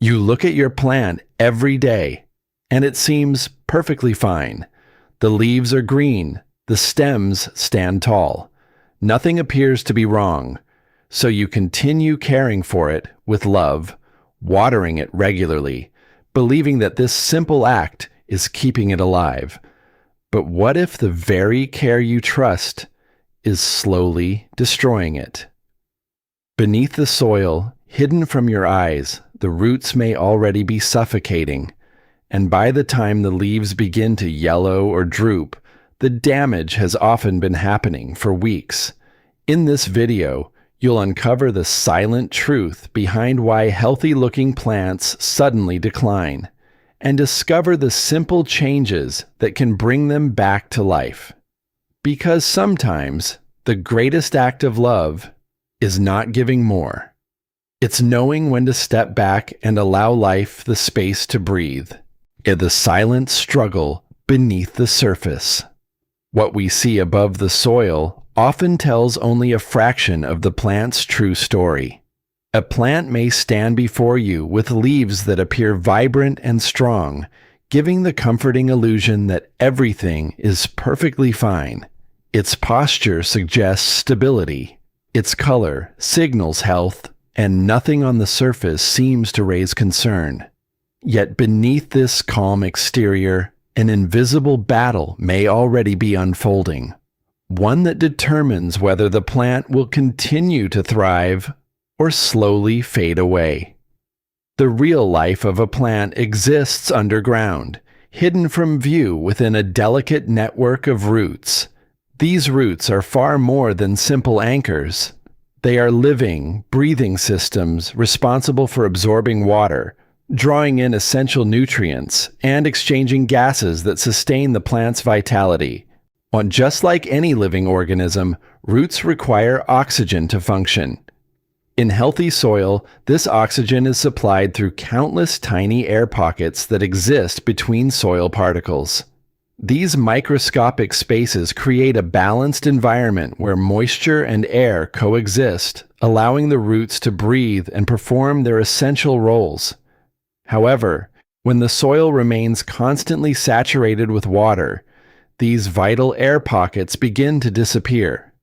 You look at your plant every day, and it seems perfectly fine. The leaves are green, the stems stand tall. Nothing appears to be wrong, so you continue caring for it with love, watering it regularly, believing that this simple act is keeping it alive. But what if the very care you trust is slowly destroying it? Beneath the soil, hidden from your eyes, the roots may already be suffocating, and by the time the leaves begin to yellow or droop, the damage has often been happening for weeks. In this video, you'll uncover the silent truth behind why healthy-looking plants suddenly decline, and discover the simple changes that can bring them back to life. Because sometimes, the greatest act of love is not giving more. It's knowing when to step back and allow life the space to breathe. In the silent struggle beneath the surface. What we see above the soil often tells only a fraction of the plant's true story. A plant may stand before you with leaves that appear vibrant and strong, giving the comforting illusion that everything is perfectly fine. Its posture suggests stability. Its color signals health, and nothing on the surface seems to raise concern. Yet beneath this calm exterior, an invisible battle may already be unfolding. One that determines whether the plant will continue to thrive or slowly fade away. The real life of a plant exists underground, hidden from view within a delicate network of roots. These roots are far more than simple anchors. They are living, breathing systems responsible for absorbing water, drawing in essential nutrients, and exchanging gases that sustain the plant's vitality. Just like any living organism, roots require oxygen to function. In healthy soil, this oxygen is supplied through countless tiny air pockets that exist between soil particles. These microscopic spaces create a balanced environment where moisture and air coexist, allowing the roots to breathe and perform their essential roles. However, when the soil remains constantly saturated with water, these vital air pockets begin to disappear.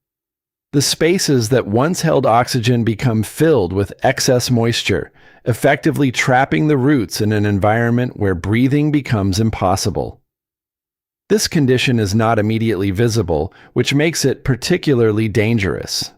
The spaces that once held oxygen become filled with excess moisture, effectively trapping the roots in an environment where breathing becomes impossible. This condition is not immediately visible, which makes it particularly dangerous.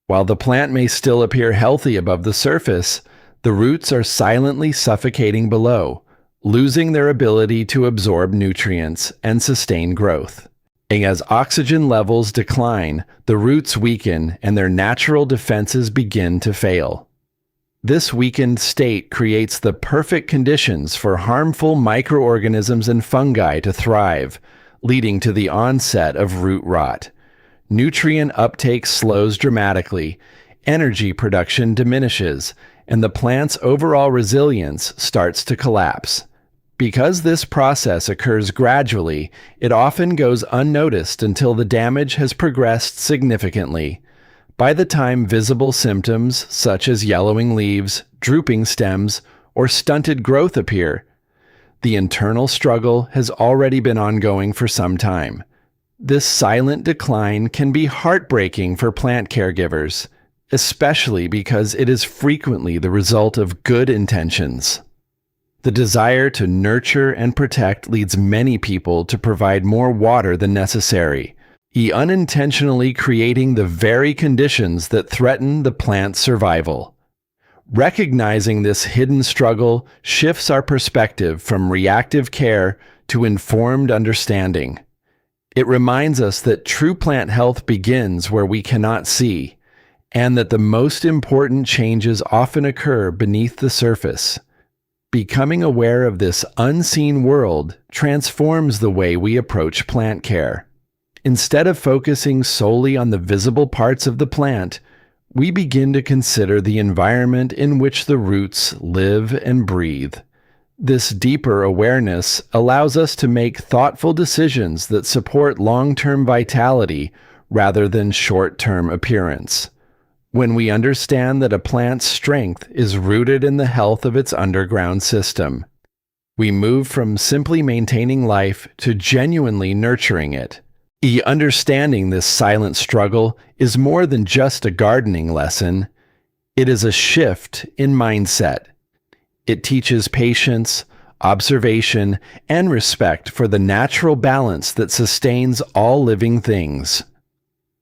While the plant may still appear healthy above the surface, the roots are silently suffocating below, losing their ability to absorb nutrients and sustain growth. And as oxygen levels decline, the roots weaken and their natural defenses begin to fail. This weakened state creates the perfect conditions for harmful microorganisms and fungi to thrive, leading to the onset of root rot. Nutrient uptake slows dramatically, energy production diminishes, and the plant's overall resilience starts to collapse. Because this process occurs gradually, it often goes unnoticed until the damage has progressed significantly. By the time visible symptoms such as yellowing leaves, drooping stems, or stunted growth appear, the internal struggle has already been ongoing for some time. This silent decline can be heartbreaking for plant caregivers, especially because it is frequently the result of good intentions. The desire to nurture and protect leads many people to provide more water than necessary, unintentionally creating the very conditions that threaten the plant's survival. Recognizing this hidden struggle shifts our perspective from reactive care to informed understanding. It reminds us that true plant health begins where we cannot see, and that the most important changes often occur beneath the surface. Becoming aware of this unseen world transforms the way we approach plant care. Instead of focusing solely on the visible parts of the plant, we begin to consider the environment in which the roots live and breathe. This deeper awareness allows us to make thoughtful decisions that support long-term vitality rather than short-term appearance. When we understand that a plant's strength is rooted in the health of its underground system, we move from simply maintaining life to genuinely nurturing it. Understanding this silent struggle is more than just a gardening lesson. It is a shift in mindset. It teaches patience, observation, and respect for the natural balance that sustains all living things.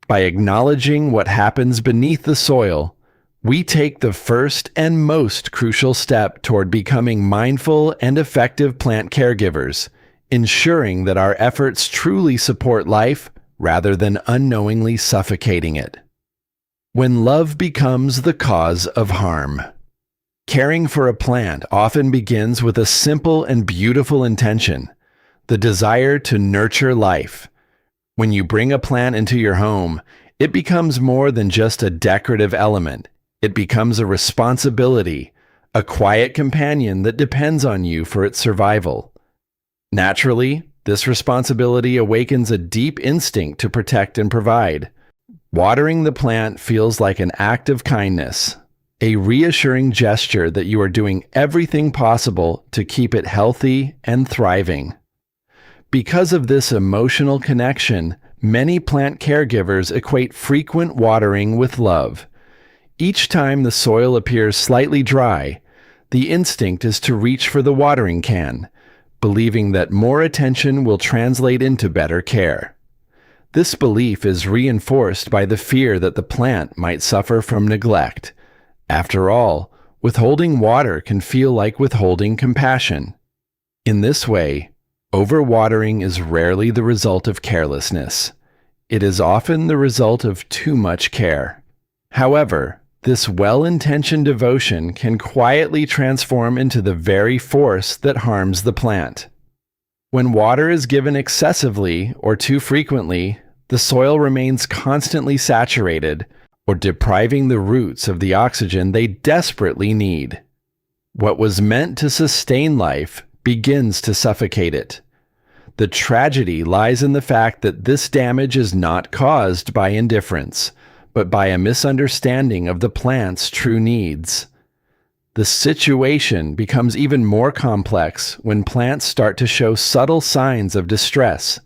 By acknowledging what happens beneath the soil, we take the first and most crucial step toward becoming mindful and effective plant caregivers, ensuring that our efforts truly support life rather than unknowingly suffocating it. When love becomes the cause of harm. Caring for a plant often begins with a simple and beautiful intention, the desire to nurture life. When you bring a plant into your home, it becomes more than just a decorative element. It becomes a responsibility, a quiet companion that depends on you for its survival. Naturally, this responsibility awakens a deep instinct to protect and provide. Watering the plant feels like an act of kindness, a reassuring gesture that you are doing everything possible to keep it healthy and thriving. Because of this emotional connection, many plant caregivers equate frequent watering with love. Each time the soil appears slightly dry, the instinct is to reach for the watering can, believing that more attention will translate into better care. This belief is reinforced by the fear that the plant might suffer from neglect. After all, withholding water can feel like withholding compassion. In this way, overwatering is rarely the result of carelessness. It is often the result of too much care. However, this well-intentioned devotion can quietly transform into the very force that harms the plant. When water is given excessively or too frequently, the soil remains constantly saturated, or depriving the roots of the oxygen they desperately need. What was meant to sustain life begins to suffocate it. The tragedy lies in the fact that this damage is not caused by indifference, but by a misunderstanding of the plant's true needs. The situation becomes even more complex when plants start to show subtle signs of distress.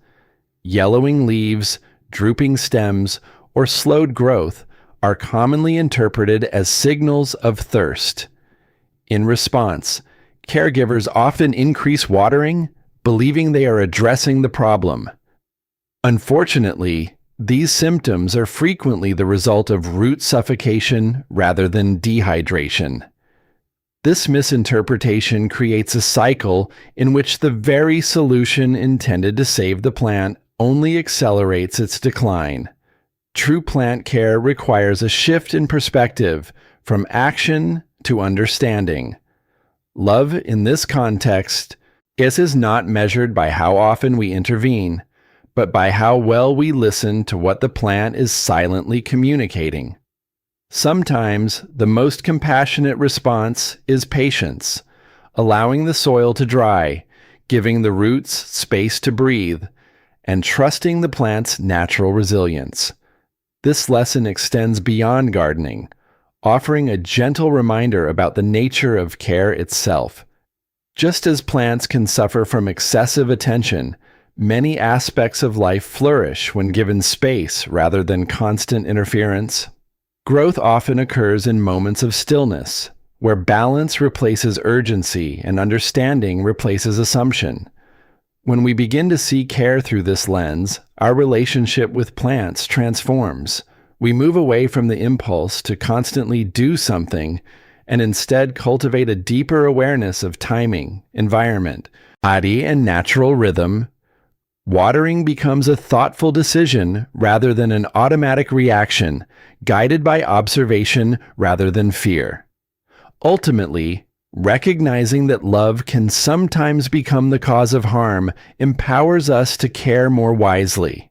Yellowing leaves, drooping stems, or slowed growth are commonly interpreted as signals of thirst. In response, caregivers often increase watering, believing they are addressing the problem. Unfortunately, these symptoms are frequently the result of root suffocation rather than dehydration. This misinterpretation creates a cycle in which the very solution intended to save the plant only accelerates its decline. True plant care requires a shift in perspective from action to understanding. Love in this context is not measured by how often we intervene, but by how well we listen to what the plant is silently communicating. Sometimes the most compassionate response is patience, allowing the soil to dry, giving the roots space to breathe, and trusting the plant's natural resilience. This lesson extends beyond gardening, offering a gentle reminder about the nature of care itself. Just as plants can suffer from excessive attention, many aspects of life flourish when given space rather than constant interference. Growth often occurs in moments of stillness, where balance replaces urgency and understanding replaces assumption. When we begin to see care through this lens, our relationship with plants transforms. We move away from the impulse to constantly do something and instead cultivate a deeper awareness of timing, environment, body, and natural rhythm. Watering becomes a thoughtful decision rather than an automatic reaction, guided by observation rather than fear. Ultimately, recognizing that love can sometimes become the cause of harm empowers us to care more wisely.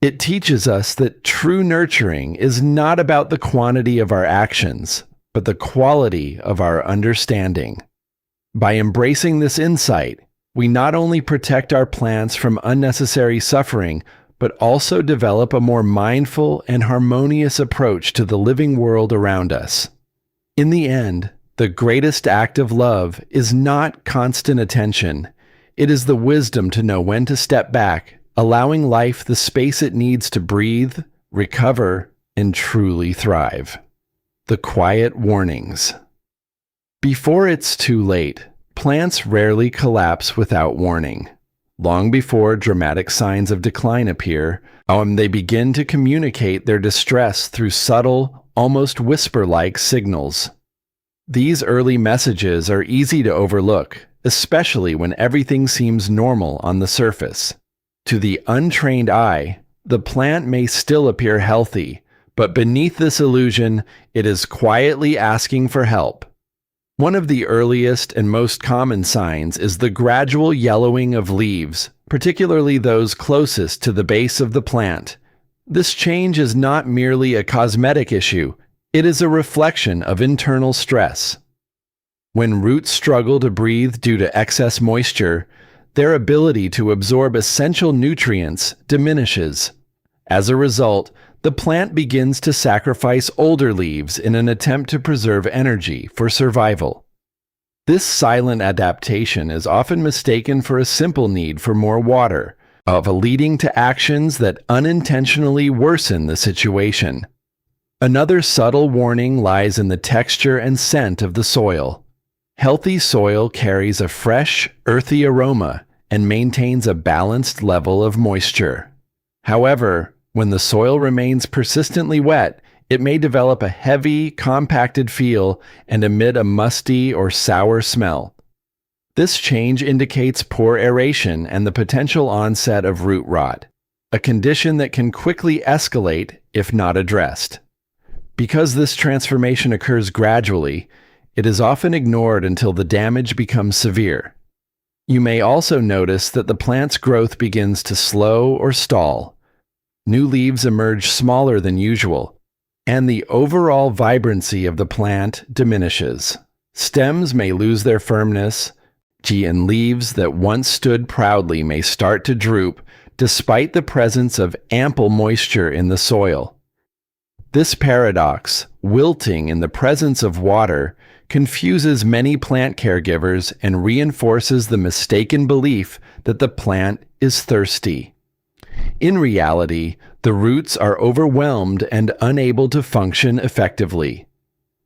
It teaches us that true nurturing is not about the quantity of our actions, but the quality of our understanding. By embracing this insight, we not only protect our plants from unnecessary suffering, but also develop a more mindful and harmonious approach to the living world around us. In the end, the greatest act of love is not constant attention. It is the wisdom to know when to step back, allowing life the space it needs to breathe, recover, and truly thrive. The quiet warnings. Before it's too late, plants rarely collapse without warning. Long before dramatic signs of decline appear, they begin to communicate their distress through subtle, almost whisper-like signals. These early messages are easy to overlook, especially when everything seems normal on the surface. To the untrained eye, the plant may still appear healthy, but beneath this illusion, it is quietly asking for help. One of the earliest and most common signs is the gradual yellowing of leaves, particularly those closest to the base of the plant. This change is not merely a cosmetic issue, it is a reflection of internal stress. When roots struggle to breathe due to excess moisture, their ability to absorb essential nutrients diminishes. As a result, the plant begins to sacrifice older leaves in an attempt to preserve energy for survival. This silent adaptation is often mistaken for a simple need for more water, leading to actions that unintentionally worsen the situation. Another subtle warning lies in the texture and scent of the soil. Healthy soil carries a fresh, earthy aroma and maintains a balanced level of moisture. However, when the soil remains persistently wet, it may develop a heavy, compacted feel and emit a musty or sour smell. This change indicates poor aeration and the potential onset of root rot, a condition that can quickly escalate if not addressed. Because this transformation occurs gradually, it is often ignored until the damage becomes severe. You may also notice that the plant's growth begins to slow or stall. New leaves emerge smaller than usual, and the overall vibrancy of the plant diminishes. Stems may lose their firmness, and leaves that once stood proudly may start to droop despite the presence of ample moisture in the soil. This paradox, wilting in the presence of water, confuses many plant caregivers and reinforces the mistaken belief that the plant is thirsty. In reality, the roots are overwhelmed and unable to function effectively.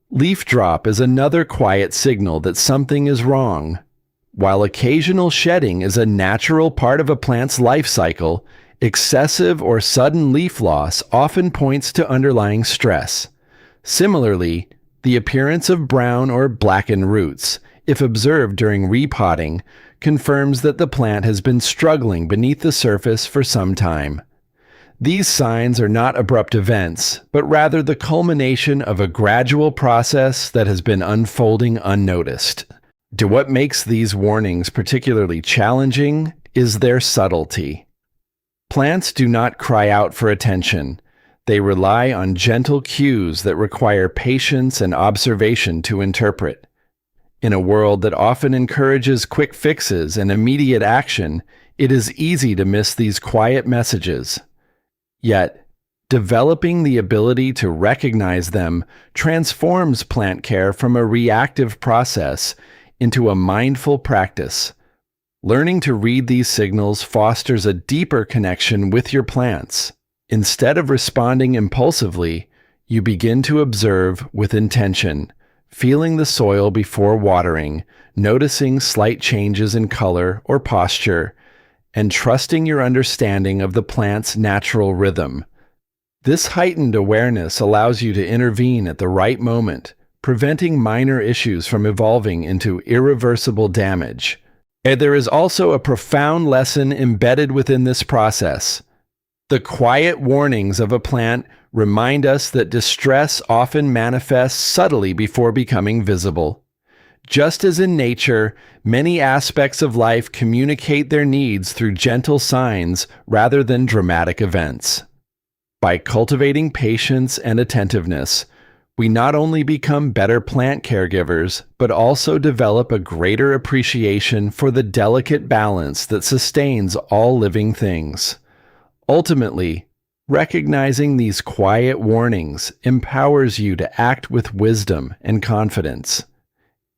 Leaf drop is another quiet signal that something is wrong. While occasional shedding is a natural part of a plant's life cycle, excessive or sudden leaf loss often points to underlying stress. Similarly, the appearance of brown or blackened roots, if observed during repotting, confirms that the plant has been struggling beneath the surface for some time. These signs are not abrupt events, but rather the culmination of a gradual process that has been unfolding unnoticed. What makes these warnings particularly challenging is their subtlety. Plants do not cry out for attention. They rely on gentle cues that require patience and observation to interpret. In a world that often encourages quick fixes and immediate action, it is easy to miss these quiet messages. Yet, developing the ability to recognize them transforms plant care from a reactive process into a mindful practice. Learning to read these signals fosters a deeper connection with your plants. Instead of responding impulsively, you begin to observe with intention, feeling the soil before watering, noticing slight changes in color or posture, and trusting your understanding of the plant's natural rhythm. This heightened awareness allows you to intervene at the right moment, preventing minor issues from evolving into irreversible damage. And there is also a profound lesson embedded within this process. The quiet warnings of a plant remind us that distress often manifests subtly before becoming visible. Just as in nature, many aspects of life communicate their needs through gentle signs rather than dramatic events. By cultivating patience and attentiveness, we not only become better plant caregivers, but also develop a greater appreciation for the delicate balance that sustains all living things. Ultimately, recognizing these quiet warnings empowers you to act with wisdom and confidence.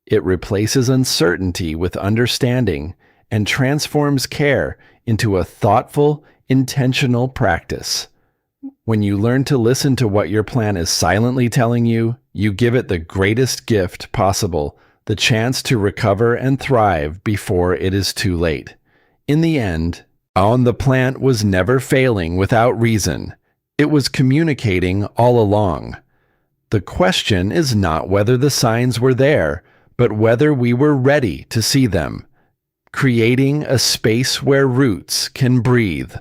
It replaces uncertainty with understanding and transforms care into a thoughtful, intentional practice. When you learn to listen to what your plan is silently telling you, you give it the greatest gift possible, the chance to recover and thrive before it is too late. In the end, On the plant was never failing without reason. It was communicating all along. The question is not whether the signs were there, but whether we were ready to see them. Creating a space where roots can breathe.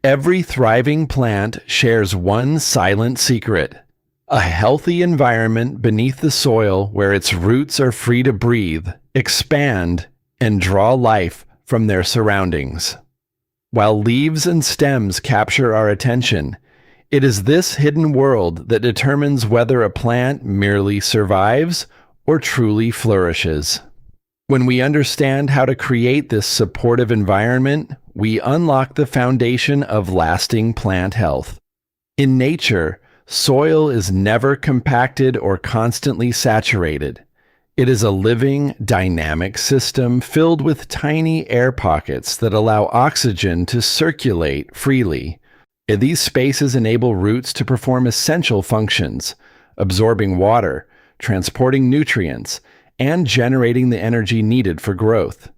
Every thriving plant shares one silent secret: a healthy environment beneath the soil where its roots are free to breathe, expand, and draw life from their surroundings. While leaves and stems capture our attention, it is this hidden world that determines whether a plant merely survives or truly flourishes. When we understand how to create this supportive environment, we unlock the foundation of lasting plant health. In nature, soil is never compacted or constantly saturated. It is a living, dynamic system filled with tiny air pockets that allow oxygen to circulate freely. These spaces enable roots to perform essential functions, absorbing water, transporting nutrients, and generating the energy needed for growth.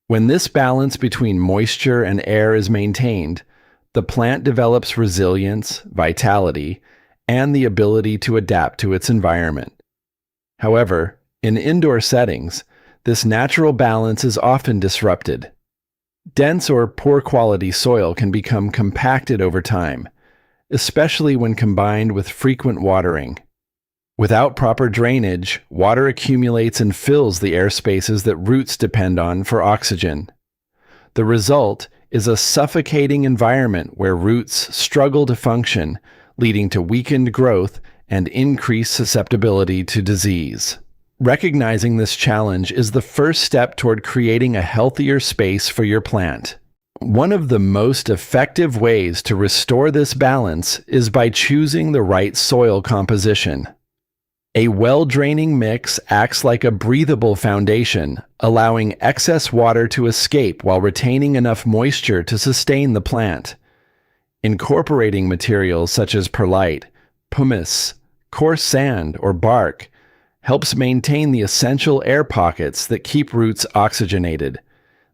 When this balance between moisture and air is maintained, the plant develops resilience, vitality, and the ability to adapt to its environment. However, in indoor settings, this natural balance is often disrupted. Dense or poor quality soil can become compacted over time, especially when combined with frequent watering. Without proper drainage, water accumulates and fills the air spaces that roots depend on for oxygen. The result is a suffocating environment where roots struggle to function, leading to weakened growth and increased susceptibility to disease. Recognizing this challenge is the first step toward creating a healthier space for your plant. One of the most effective ways to restore this balance is by choosing the right soil composition. A well-draining mix acts like a breathable foundation, allowing excess water to escape while retaining enough moisture to sustain the plant. Incorporating materials such as perlite, pumice, coarse sand, or bark helps maintain the essential air pockets that keep roots oxygenated.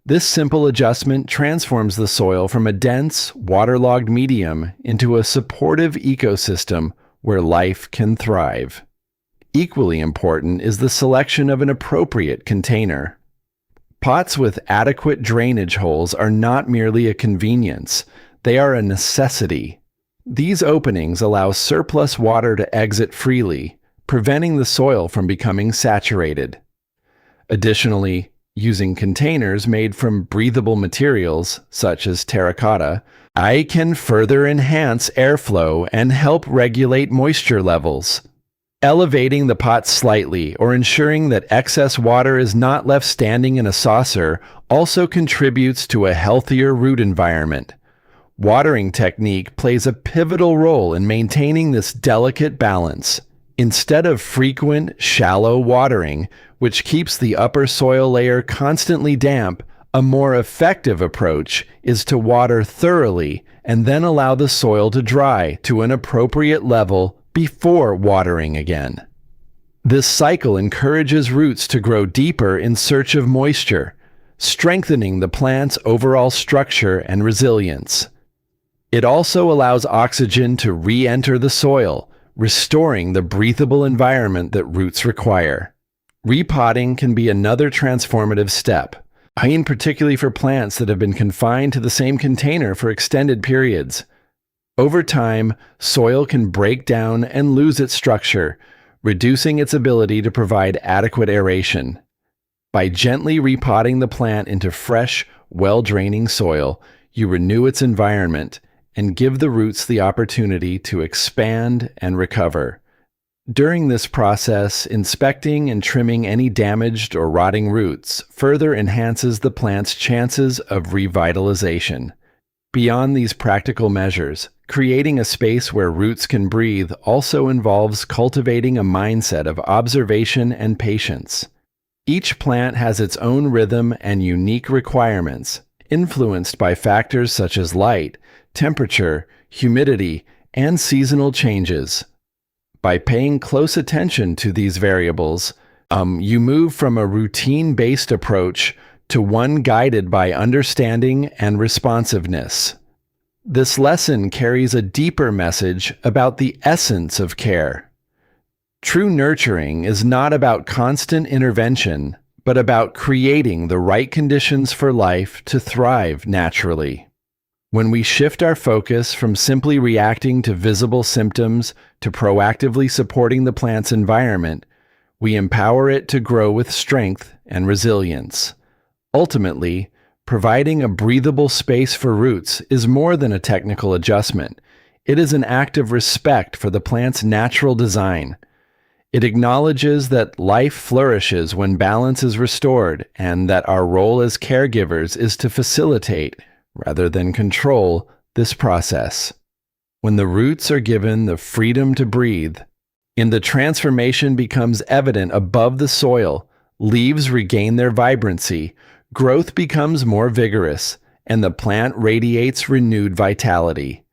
This simple adjustment transforms the soil from a dense, waterlogged medium into a supportive ecosystem where life can thrive. Equally important is the selection of an appropriate container. Pots with adequate drainage holes are not merely a convenience, they are a necessity. These openings allow surplus water to exit freely, preventing the soil from becoming saturated. Additionally, using containers made from breathable materials, such as terracotta, can further enhance airflow and help regulate moisture levels. Elevating the pot slightly or ensuring that excess water is not left standing in a saucer also contributes to a healthier root environment. Watering technique plays a pivotal role in maintaining this delicate balance. Instead of frequent, shallow watering, which keeps the upper soil layer constantly damp, a more effective approach is to water thoroughly and then allow the soil to dry to an appropriate level before watering again. This cycle encourages roots to grow deeper in search of moisture, strengthening the plant's overall structure and resilience. It also allows oxygen to re-enter the soil, restoring the breathable environment that roots require. Repotting can be another transformative step, particularly for plants that have been confined to the same container for extended periods. Over time, soil can break down and lose its structure, reducing its ability to provide adequate aeration. By gently repotting the plant into fresh, well-draining soil, you renew its environment and give the roots the opportunity to expand and recover. During this process, inspecting and trimming any damaged or rotting roots further enhances the plant's chances of revitalization. Beyond these practical measures, creating a space where roots can breathe also involves cultivating a mindset of observation and patience. Each plant has its own rhythm and unique requirements, influenced by factors such as light, temperature, humidity, and seasonal changes. By paying close attention to these variables, you move from a routine-based approach to one guided by understanding and responsiveness. This lesson carries a deeper message about the essence of care. True nurturing is not about constant intervention, but about creating the right conditions for life to thrive naturally. When we shift our focus from simply reacting to visible symptoms to proactively supporting the plant's environment, we empower it to grow with strength and resilience. Ultimately, providing a breathable space for roots is more than a technical adjustment. It is an act of respect for the plant's natural design. It acknowledges that life flourishes when balance is restored and that our role as caregivers is to facilitate, rather than control, this process. When the roots are given the freedom to breathe, and the transformation becomes evident above the soil, leaves regain their vibrancy, growth becomes more vigorous, and the plant radiates renewed vitality.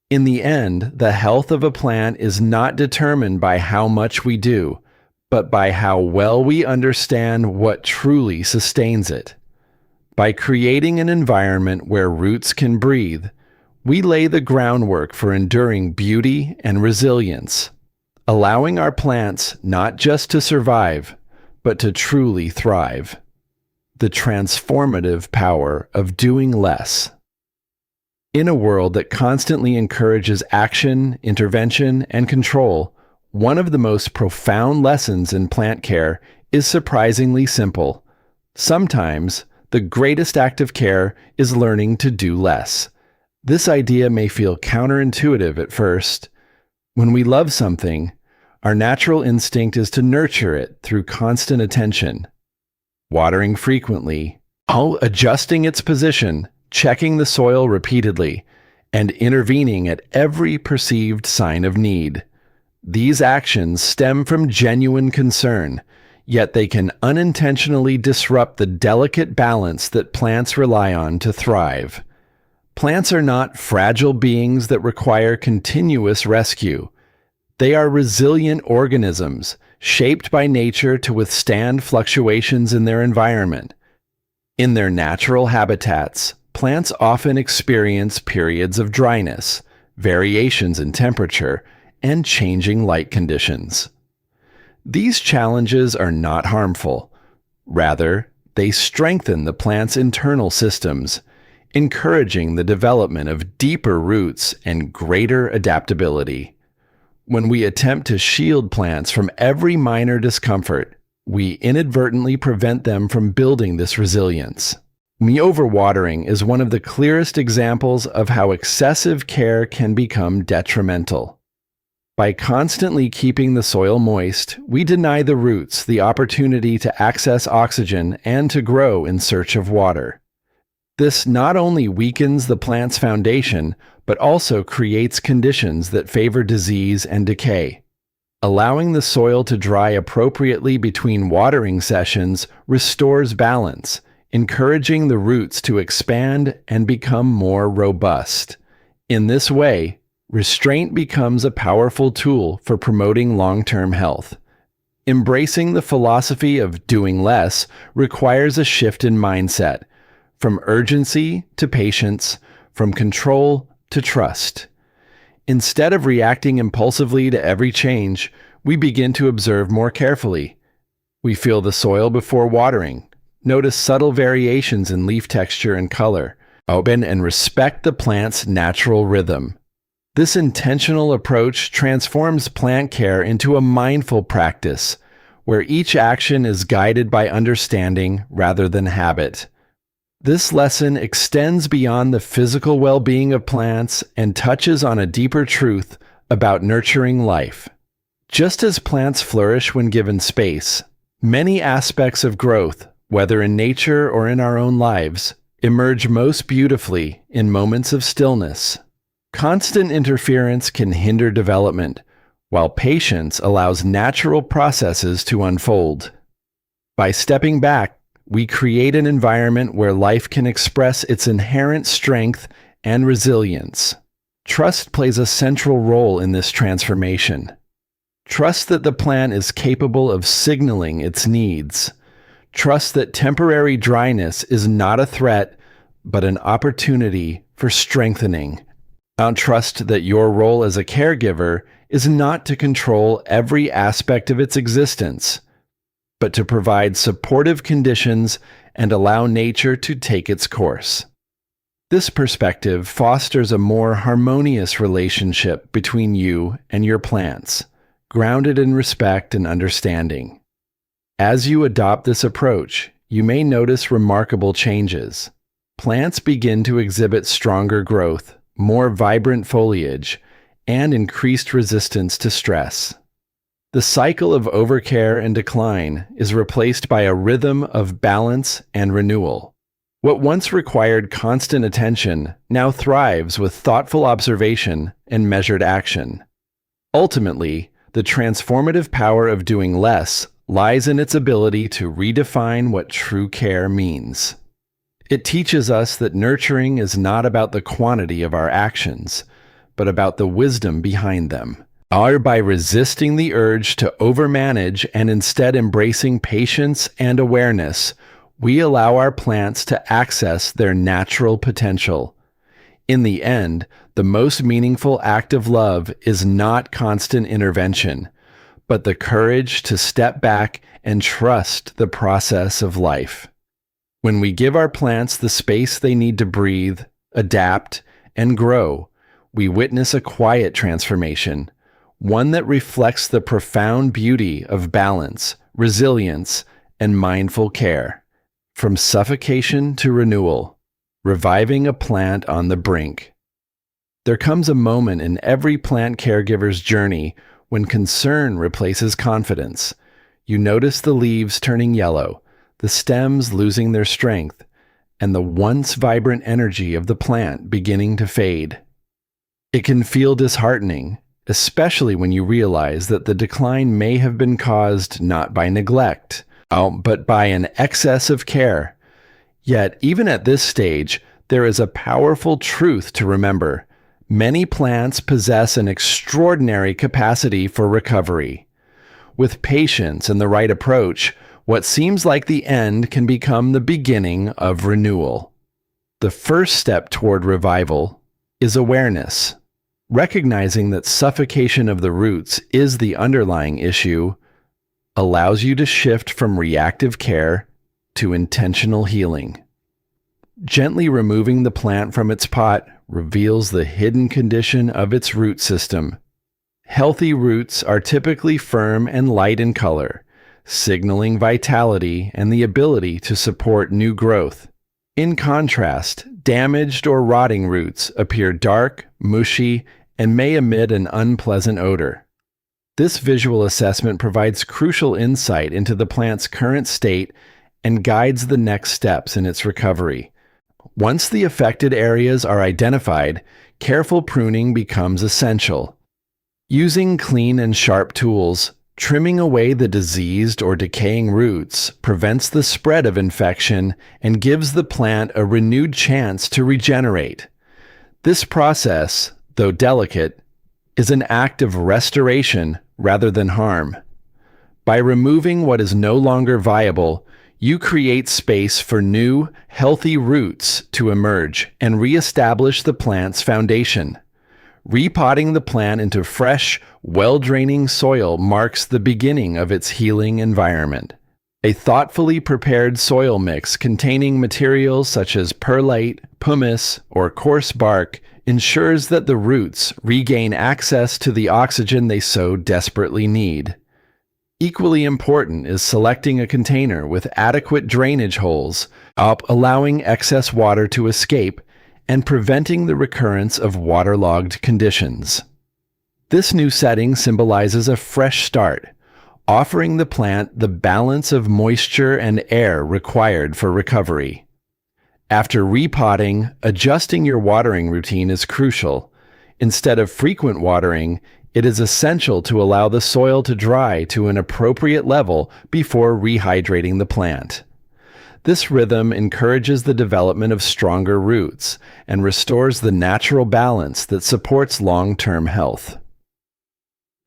In the end, the health of a plant is not determined by how much we do, but by how well we understand what truly sustains it. By creating an environment where roots can breathe, we lay the groundwork for enduring beauty and resilience, allowing our plants not just to survive, but to truly thrive. The transformative power of doing less. In a world that constantly encourages action, intervention, and control, one of the most profound lessons in plant care is surprisingly simple. Sometimes, the greatest act of care is learning to do less. This idea may feel counterintuitive at first. When we love something, our natural instinct is to nurture it through constant attention. Watering frequently, adjusting its position, checking the soil repeatedly, and intervening at every perceived sign of need. These actions stem from genuine concern, yet they can unintentionally disrupt the delicate balance that plants rely on to thrive. Plants are not fragile beings that require continuous rescue. They are resilient organisms, shaped by nature to withstand fluctuations in their environment. In their natural habitats, plants often experience periods of dryness, variations in temperature, and changing light conditions. These challenges are not harmful. Rather, they strengthen the plant's internal systems, encouraging the development of deeper roots and greater adaptability. When we attempt to shield plants from every minor discomfort, we inadvertently prevent them from building this resilience. Overwatering is one of the clearest examples of how excessive care can become detrimental. By constantly keeping the soil moist, we deny the roots the opportunity to access oxygen and to grow in search of water. This not only weakens the plant's foundation, but also creates conditions that favor disease and decay. Allowing the soil to dry appropriately between watering sessions restores balance, encouraging the roots to expand and become more robust. In this way, restraint becomes a powerful tool for promoting long-term health. Embracing the philosophy of doing less requires a shift in mindset, from urgency to patience, from control to trust. Instead of reacting impulsively to every change, we begin to observe more carefully. We feel the soil before watering, notice subtle variations in leaf texture and color, and respect the plant's natural rhythm. This intentional approach transforms plant care into a mindful practice, where each action is guided by understanding rather than habit. This lesson extends beyond the physical well-being of plants and touches on a deeper truth about nurturing life. Just as plants flourish when given space, many aspects of growth, whether in nature or in our own lives, emerge most beautifully in moments of stillness. Constant interference can hinder development, while patience allows natural processes to unfold. By stepping back, we create an environment where life can express its inherent strength and resilience. Trust plays a central role in this transformation. Trust that the plant is capable of signaling its needs. Trust that temporary dryness is not a threat, but an opportunity for strengthening. Trust that your role as a caregiver is not to control every aspect of its existence, but to provide supportive conditions and allow nature to take its course. This perspective fosters a more harmonious relationship between you and your plants, grounded in respect and understanding. As you adopt this approach, you may notice remarkable changes. Plants begin to exhibit stronger growth, more vibrant foliage, and increased resistance to stress. The cycle of overcare and decline is replaced by a rhythm of balance and renewal. What once required constant attention now thrives with thoughtful observation and measured action. Ultimately, the transformative power of doing less lies in its ability to redefine what true care means. It teaches us that nurturing is not about the quantity of our actions, but about the wisdom behind them. By resisting the urge to overmanage and instead embracing patience and awareness, we allow our plants to access their natural potential. In the end, the most meaningful act of love is not constant intervention, but the courage to step back and trust the process of life. When we give our plants the space they need to breathe, adapt, and grow, we witness a quiet transformation, one that reflects the profound beauty of balance, resilience, and mindful care. From suffocation to renewal, reviving a plant on the brink. There comes a moment in every plant caregiver's journey when concern replaces confidence. You notice the leaves turning yellow, the stems losing their strength, and the once vibrant energy of the plant beginning to fade. It can feel disheartening, especially when you realize that the decline may have been caused not by neglect, but by an excess of care. Yet, even at this stage, there is a powerful truth to remember. Many plants possess an extraordinary capacity for recovery. With patience and the right approach, what seems like the end can become the beginning of renewal. The first step toward revival is awareness. Recognizing that suffocation of the roots is the underlying issue allows you to shift from reactive care to intentional healing. Gently removing the plant from its pot reveals the hidden condition of its root system. Healthy roots are typically firm and light in color, signaling vitality and the ability to support new growth. In contrast, damaged or rotting roots appear dark, mushy, and may emit an unpleasant odor. This visual assessment provides crucial insight into the plant's current state and guides the next steps in its recovery. Once the affected areas are identified, careful pruning becomes essential. Using clean and sharp tools, trimming away the diseased or decaying roots prevents the spread of infection and gives the plant a renewed chance to regenerate. This process, though delicate, is an act of restoration rather than harm. By removing what is no longer viable, you create space for new, healthy roots to emerge and reestablish the plant's foundation. Repotting the plant into fresh, well-draining soil marks the beginning of its healing environment. A thoughtfully prepared soil mix containing materials such as perlite, pumice, or coarse bark ensures that the roots regain access to the oxygen they so desperately need. Equally important is selecting a container with adequate drainage holes, allowing excess water to escape and preventing the recurrence of waterlogged conditions. This new setting symbolizes a fresh start, offering the plant the balance of moisture and air required for recovery. After repotting, adjusting your watering routine is crucial. Instead of frequent watering, it is essential to allow the soil to dry to an appropriate level before rehydrating the plant. This rhythm encourages the development of stronger roots and restores the natural balance that supports long-term health.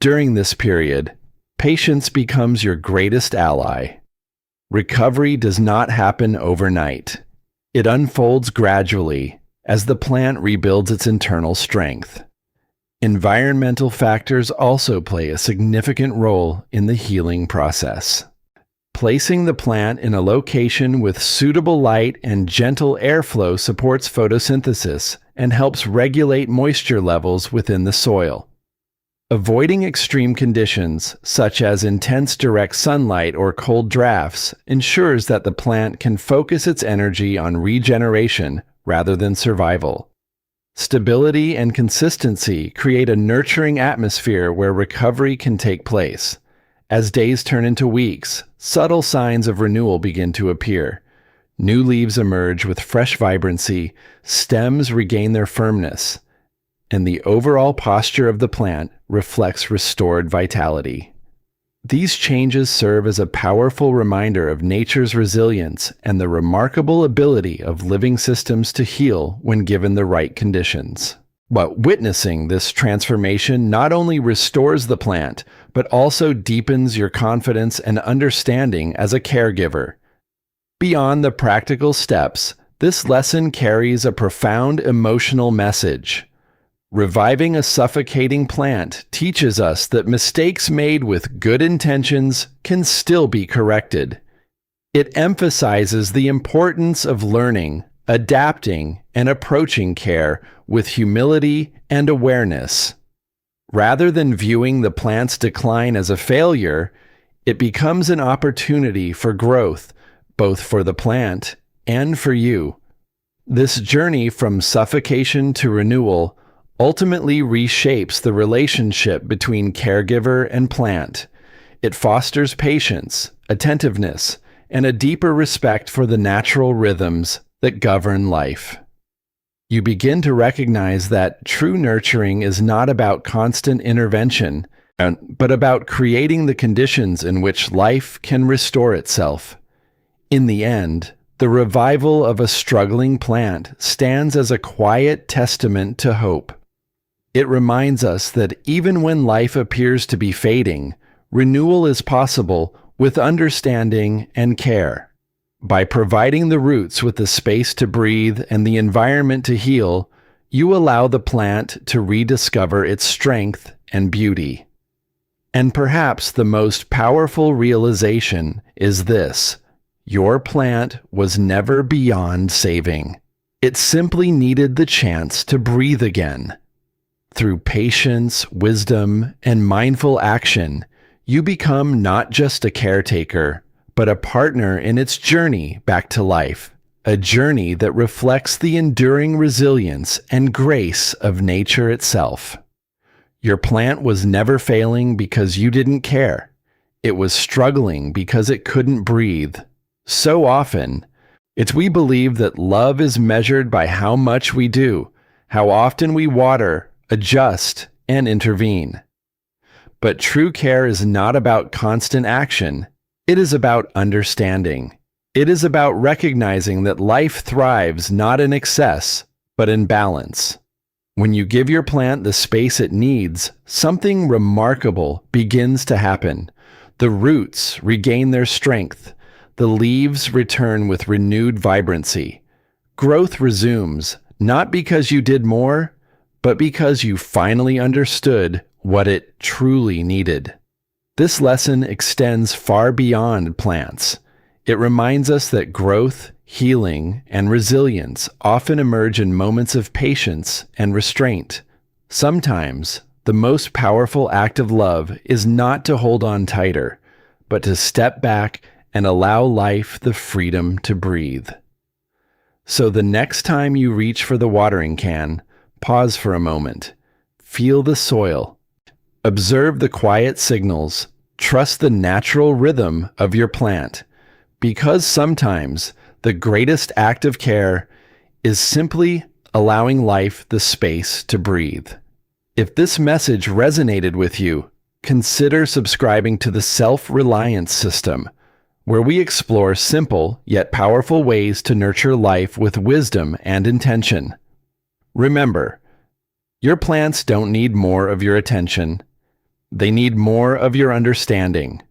During this period, patience becomes your greatest ally. Recovery does not happen overnight. It unfolds gradually as the plant rebuilds its internal strength. Environmental factors also play a significant role in the healing process. Placing the plant in a location with suitable light and gentle airflow supports photosynthesis and helps regulate moisture levels within the soil. Avoiding extreme conditions, such as intense direct sunlight or cold drafts, ensures that the plant can focus its energy on regeneration rather than survival. Stability and consistency create a nurturing atmosphere where recovery can take place. As days turn into weeks, subtle signs of renewal begin to appear. New leaves emerge with fresh vibrancy, stems regain their firmness, and the overall posture of the plant reflects restored vitality. These changes serve as a powerful reminder of nature's resilience and the remarkable ability of living systems to heal when given the right conditions. But witnessing this transformation not only restores the plant, but also deepens your confidence and understanding as a caregiver. Beyond the practical steps, this lesson carries a profound emotional message. Reviving a suffocating plant teaches us that mistakes made with good intentions can still be corrected. It emphasizes the importance of learning, adapting, and approaching care with humility and awareness. Rather than viewing the plant's decline as a failure, it becomes an opportunity for growth, both for the plant and for you. This journey from suffocation to renewal ultimately reshapes the relationship between caregiver and plant. It fosters patience, attentiveness, and a deeper respect for the natural rhythms that govern life. You begin to recognize that true nurturing is not about constant intervention, but about creating the conditions in which life can restore itself. In the end, the revival of a struggling plant stands as a quiet testament to hope. It reminds us that even when life appears to be fading, renewal is possible with understanding and care. By providing the roots with the space to breathe and the environment to heal, you allow the plant to rediscover its strength and beauty. And perhaps the most powerful realization is this: your plant was never beyond saving. It simply needed the chance to breathe again. Through patience, wisdom, and mindful action, you become not just a caretaker, but a partner in its journey back to life, a journey that reflects the enduring resilience and grace of nature itself. Your plant was never failing because you didn't care. It was struggling because it couldn't breathe. So often, we believe that love is measured by how much we do, how often we water, adjust, and intervene. But true care is not about constant action. It is about understanding. It is about recognizing that life thrives not in excess, but in balance. When you give your plant the space it needs, something remarkable begins to happen. The roots regain their strength. The leaves return with renewed vibrancy. Growth resumes, not because you did more, but because you finally understood what it truly needed. This lesson extends far beyond plants. It reminds us that growth, healing, and resilience often emerge in moments of patience and restraint. Sometimes, the most powerful act of love is not to hold on tighter, but to step back and allow life the freedom to breathe. So the next time you reach for the watering can, pause for a moment. Feel the soil. Observe the quiet signals. Trust the natural rhythm of your plant. Because sometimes The greatest act of care is simply allowing life the space to breathe. If this message resonated with you, consider subscribing to the Self-Reliance System, where we explore simple yet powerful ways to nurture life with wisdom and intention. Remember, your plants don't need more of your attention. They need more of your understanding.